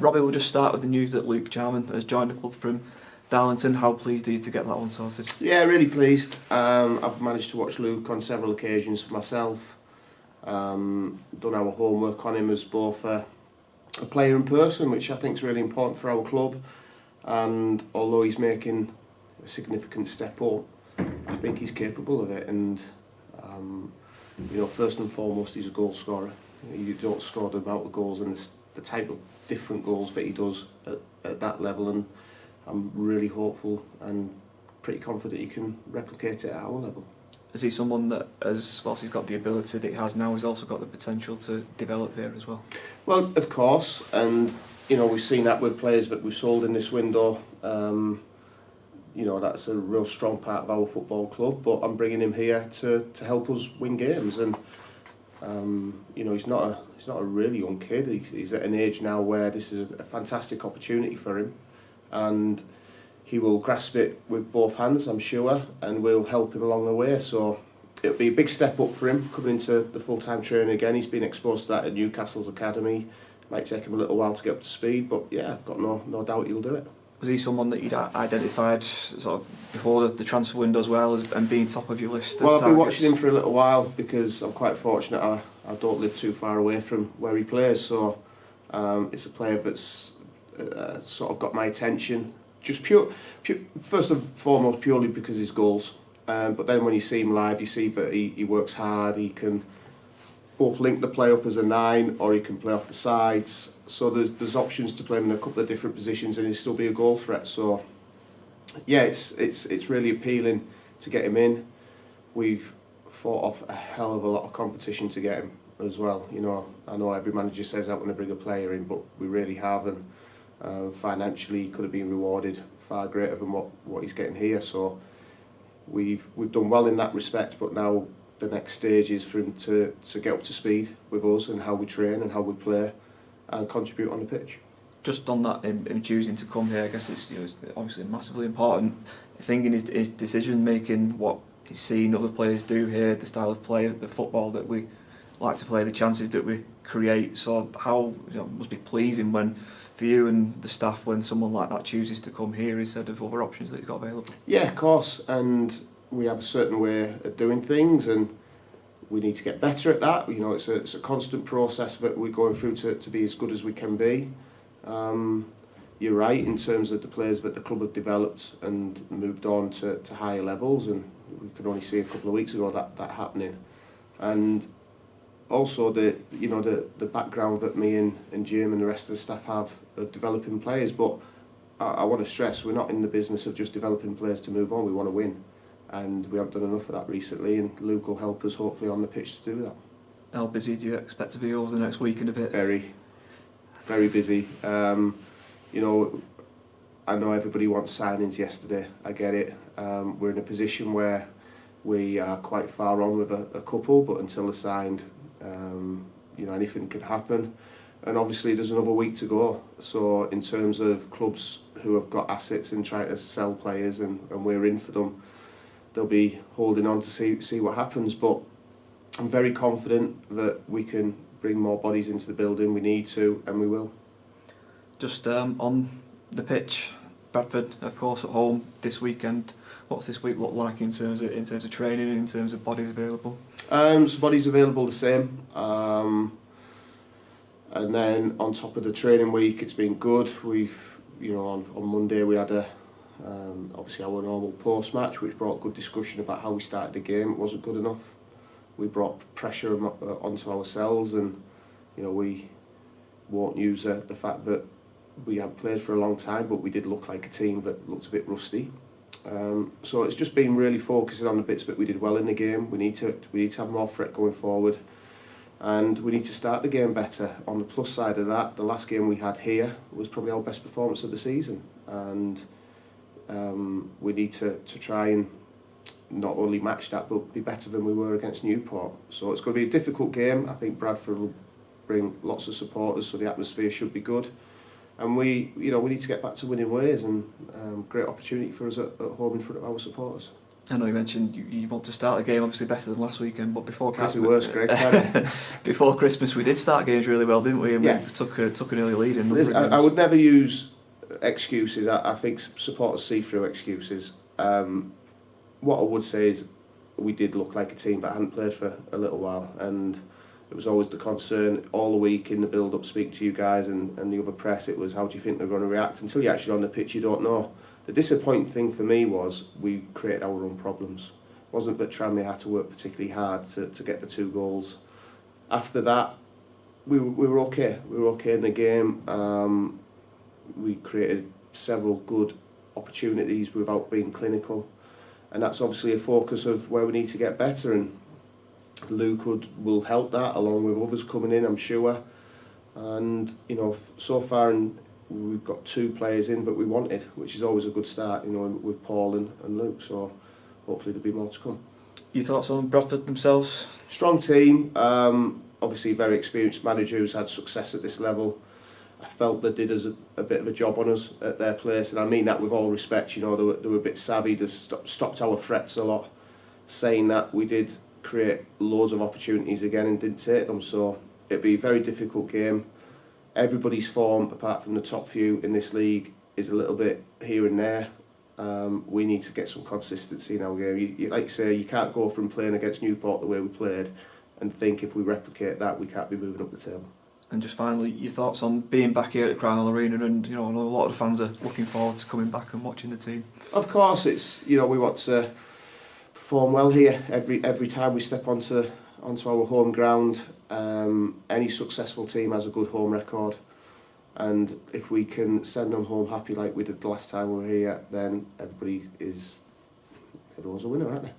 Robbie, we'll just start with the news that Luke Charman has joined the club from Darlington. How pleased are you to get that one sorted? Yeah, really pleased. I've managed to watch Luke on several occasions for myself. Done our homework on him as both a player and person, which I think is really important for our club. And although he's making a significant step up, I think he's capable of it. And first and foremost, he's a goal scorer. You don't score the amount of goals and the type of different goals that he does at that level, and I'm really hopeful and pretty confident he can replicate it at our level. Is he someone that, whilst he's got the ability that he has now, he's also got the potential to develop here as well? Well, of course, and we've seen that with players that we've sold in this window. That's a real strong part of our football club, but I'm bringing him here to help us win games. And he's not a really young kid. He's at an age now where this is a fantastic opportunity for him, and he will grasp it with both hands, I'm sure, and we'll help him along the way. So it'll be a big step up for him coming into the full-time training again. He's been exposed to that at Newcastle's academy. Might take him a little while to get up to speed, but yeah, I've got no doubt he'll do it. Was he someone that you'd identified sort of before the transfer window as well and being top of your list? Well, I've been watching him for a little while because I'm quite fortunate. I don't live too far away from where he plays, so it's a player that's sort of got my attention. Just pure, first and foremost, purely because of his goals. But then when you see him live, you see that he works hard. He can both link the play up as a 9, or he can play off the sides. So there's options to play him in a couple of different positions, and he'll still be a goal threat. So yeah, it's really appealing to get him in. We've fought off a hell of a lot of competition to get him as well. I know every manager says I want to bring a player in, but we really haven't. Financially, he could have been rewarded far greater than what he's getting here. So we've done well in that respect, but now the next stage is for him to get up to speed with us and how we train and how we play and contribute on the pitch. Just on that, him choosing to come here, I guess it's obviously a massively important thing in his decision making, what he's seen other players do here, the style of play, the football that we like to play, the chances that we create. So how it must be pleasing for you and the staff when someone like that chooses to come here instead of other options that he's got available. Yeah, of course, and we have a certain way of doing things, and we need to get better at that. It's a constant process that we're going through to be as good as we can be. You're right in terms of the players that the club have developed and moved on to higher levels, and we could only see a couple of weeks ago that happening. And also the background that me and Jim and the rest of the staff have of developing players. But I want to stress, we're not in the business of just developing players to move on. We want to win, and we haven't done enough of that recently, and Luke will help us hopefully on the pitch to do that. How busy do you expect to be over the next week and a bit? Very, very busy. I know everybody wants signings yesterday. I get it. We're in a position where we are quite far on with a couple, but until they're signed, anything can happen. And obviously there's another week to go. So in terms of clubs who have got assets and trying to sell players, and we're in for them, they'll be holding on to see what happens. But I'm very confident that we can bring more bodies into the building. We need to, and we will. Just on the pitch, Bradford, of course, at home this weekend. What's this week look like in terms of training, in terms of bodies available? So bodies available the same. And then on top of the training week, it's been good. We've, on Monday we had obviously our normal post match, which brought good discussion about how we started the game. It wasn't good enough. We brought pressure onto ourselves, and we won't use the fact that we hadn't played for a long time, but we did look like a team that looked a bit rusty. So it's just been really focusing on the bits that we did well in the game. We need to have more threat going forward, and we need to start the game better. On the plus side of that, the last game we had here was probably our best performance of the season, and we need to try and not only match that, but be better than we were against Newport. So it's going to be a difficult game. I think Bradford will bring lots of supporters, so the atmosphere should be good. And we need to get back to winning ways, and great opportunity for us at home in front of our supporters. I know you mentioned you want to start the game obviously better than last weekend, but before Can't Christmas, be worse, Greg, can it? before Christmas we did start games really well, didn't we? And yeah. we took an early lead in a number of games. I would never use excuses. I think supporters see through excuses. What I would say is we did look like a team that hadn't played for a little while, and it was always the concern all the week in the build-up, speaking to you guys and the other press. It was, how do you think they're going to react? Until you're actually on the pitch, you don't know. The disappointing thing for me was we created our own problems. It wasn't that Tranmere had to work particularly hard to get the 2 goals. After that, we were okay. We were okay in the game. We created several good opportunities without being clinical, and that's obviously a focus of where we need to get better, and Luke will help that along with others coming in, I'm sure. And so far we've got 2 players in that we wanted, which is always a good start, with Paul and Luke, so hopefully there'll be more to come. Your thoughts on Bradford themselves? Strong team, obviously a very experienced manager who's had success at this level. I felt they did us a bit of a job on us at their place, and I mean that with all respect. They were a bit savvy, they stopped our threats a lot. Saying that, we did create loads of opportunities again and didn't take them, so it'd be a very difficult game. Everybody's form, apart from the top few in this league, is a little bit here and there. We need to get some consistency in our game. Like you say, you can't go from playing against Newport the way we played and think if we replicate that we can't be moving up the table. And just finally, your thoughts on being back here at the Crown Arena, and I know a lot of the fans are looking forward to coming back and watching the team. Of course, it's we want to perform well here every time we step onto our home ground. Any successful team has a good home record, and if we can send them home happy like we did the last time we were here, then everyone's a winner, aren't they?